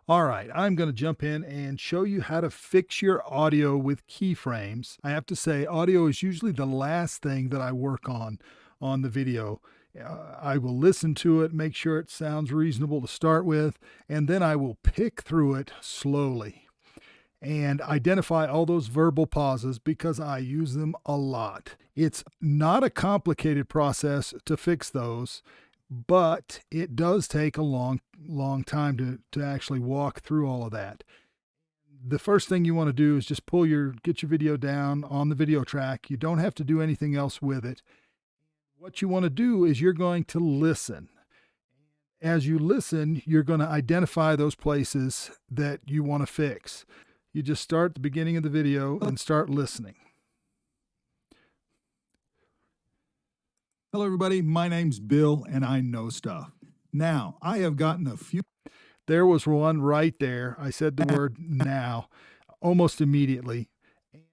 All right, I'm going to jump in and show you how to fix your audio with keyframes. I have to say, audio is usually the last thing that I work on the video. I will listen to it, make sure it sounds reasonable to start with, and then I will pick through it slowly and identify all those verbal pauses because I use them a lot. It's not a complicated process to fix those, but it does take a long time to actually walk through all of that. The first thing you want to do is just get your video down on the video track. You don't have to do anything else with it. What you want to do is you're going to listen. As you listen, you're going to identify those places that you want to fix. You just start at the beginning of the video and start listening. Hello, everybody. My name's Bill, and I know stuff. Now, I have gotten a few. There was one right there. I said the word now almost immediately.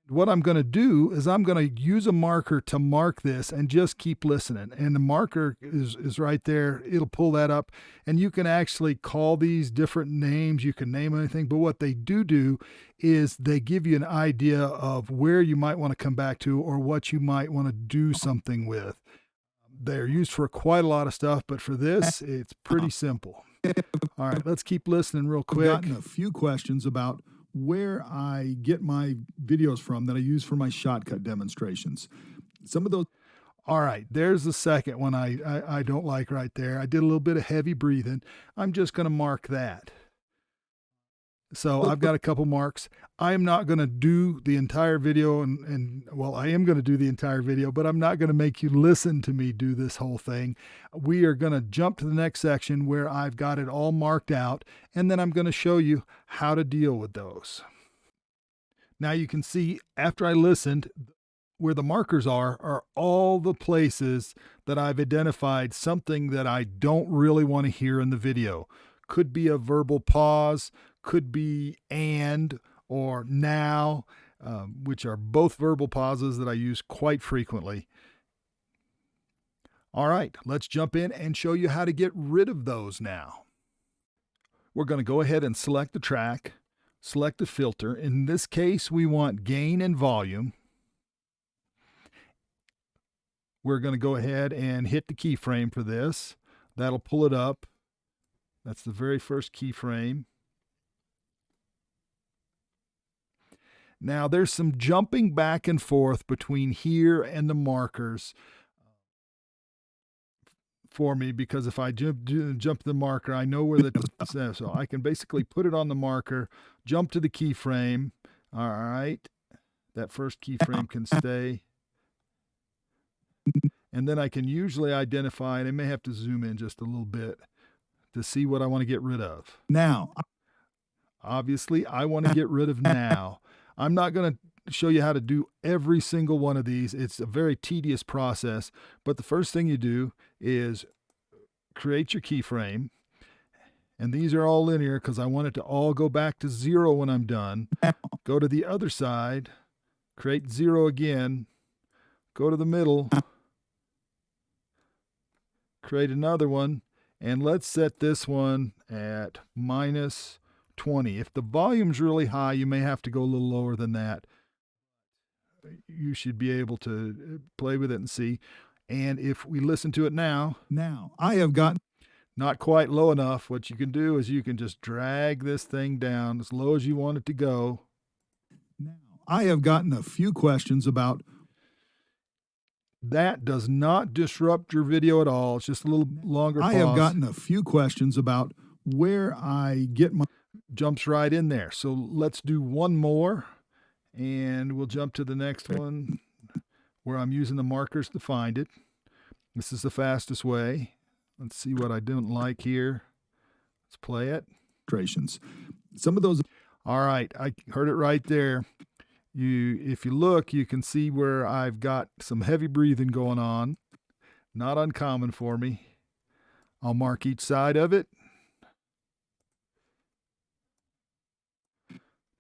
What I'm going to do is I'm going to use a marker to mark this and just keep listening. And the marker is right there. It'll pull that up. And you can actually call these different names. You can name anything. But what they do is they give you an idea of where you might want to come back to or what you might want to do something with. They're used for quite a lot of stuff, but for this, it's pretty simple. All right, let's keep listening real quick. I've gotten a few questions about where I get my videos from that I use for my Shotcut demonstrations. Some of those. All right, there's the second one I don't like right there. I did a little bit of heavy breathing. I'm just going to mark that. So I've got a couple marks. I am not going to do the entire video well, I am going to do the entire video, but I'm not going to make you listen to me do this whole thing. We are going to jump to the next section where I've got it all marked out, and then I'm going to show you how to deal with those. Now you can see after I listened, where the markers are all the places that I've identified something that I don't really want to hear in the video. Could be a verbal pause, could be and or now, which are both verbal pauses that I use quite frequently. All right, let's jump in and show you how to get rid of those now. We're going to go ahead and select the track, select the filter. In this case, we want gain and volume. We're going to go ahead and hit the keyframe for this. That'll pull it up. That's the very first keyframe. Now there's some jumping back and forth between here and the markers for me because if I jump to the marker, I know where the so I can basically put it on the marker, jump to the keyframe. All right, that first keyframe can stay. And then I can usually identify, and I may have to zoom in just a little bit to see what I want to get rid of. Now, obviously, I want to get rid of now. I'm not going to show you how to do every single one of these. It's a very tedious process, but the first thing you do is create your keyframe. And these are all linear because I want it to all go back to 0 when I'm done. Go to the other side, create 0 again, go to the middle, create another one, and let's set this one at -20. If the volume's really high, you may have to go a little lower than that. You should be able to play with it and see. And if we listen to it now, I have got not quite low enough. What you can do is you can just drag this thing down as low as you want it to go. Now, I have gotten a few questions about. That does not disrupt your video at all. It's just a little longer pause. I have gotten a few questions about where I get my. Jumps right in there. So let's do one more, and we'll jump to the next one where I'm using the markers to find it. This is the fastest way. Let's see what I don't like here. Let's play it. Some of those. All right, I heard it right there. If you look, you can see where I've got some heavy breathing going on. Not uncommon for me. I'll mark each side of it.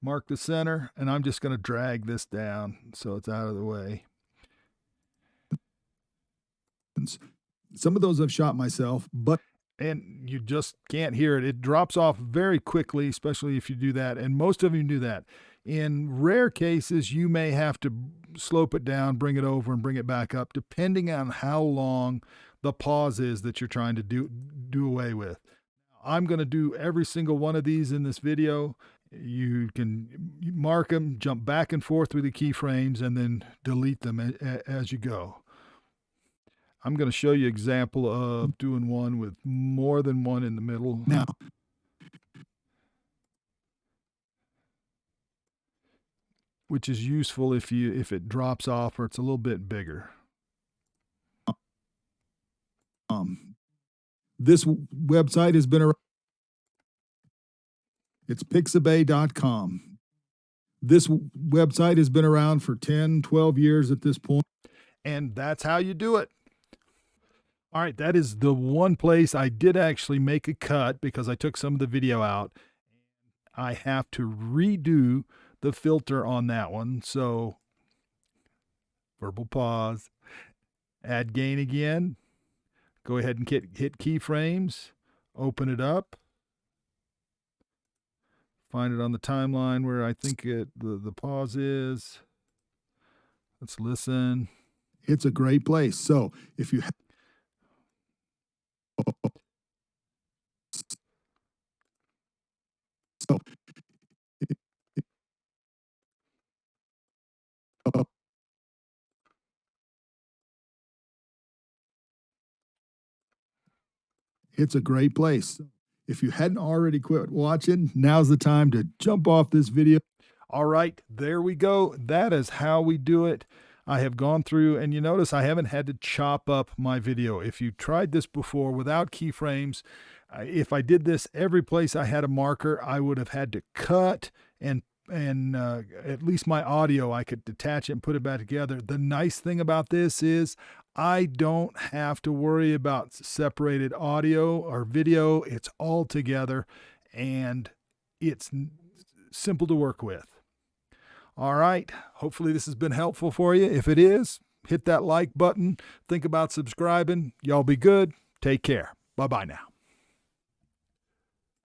Mark the center, and I'm just going to drag this down so it's out of the way. Some of those I've shot myself, but and you just can't hear it. It drops off very quickly, especially if you do that. And most of you do that. In rare cases, you may have to slope it down, bring it over, and bring it back up, depending on how long the pause is that you're trying to do away with. I'm going to do every single one of these in this video. You can mark them, jump back and forth through the keyframes, and then delete them as you go. I'm going to show you an example of doing one with more than one in the middle. Now, which is useful if it drops off or it's a little bit bigger. This website has been around. It's Pixabay.com. This website has been around for 10, 12 years at this point. And that's how you do it. All right, that is the one place I did actually make a cut because I took some of the video out. I have to redo the filter on that one. So, verbal pause, add gain again. Go ahead and hit keyframes, open it up. Find it on the timeline where I think the pause is. Let's listen. It's a great place. So if you it's a great place. If you hadn't already quit watching, now's the time to jump off this video. All right, there we go. That is how we do it. I have gone through, and you notice I haven't had to chop up my video. If you tried this before without keyframes, if I did this every place I had a marker, I would have had to cut and at least my audio, I could detach it and put it back together. The nice thing about this is I don't have to worry about separated audio or video. It's all together, and it's simple to work with. All right, hopefully this has been helpful for you. If it is, hit that like button. Think about subscribing. Y'all be good. Take care. Bye-bye now.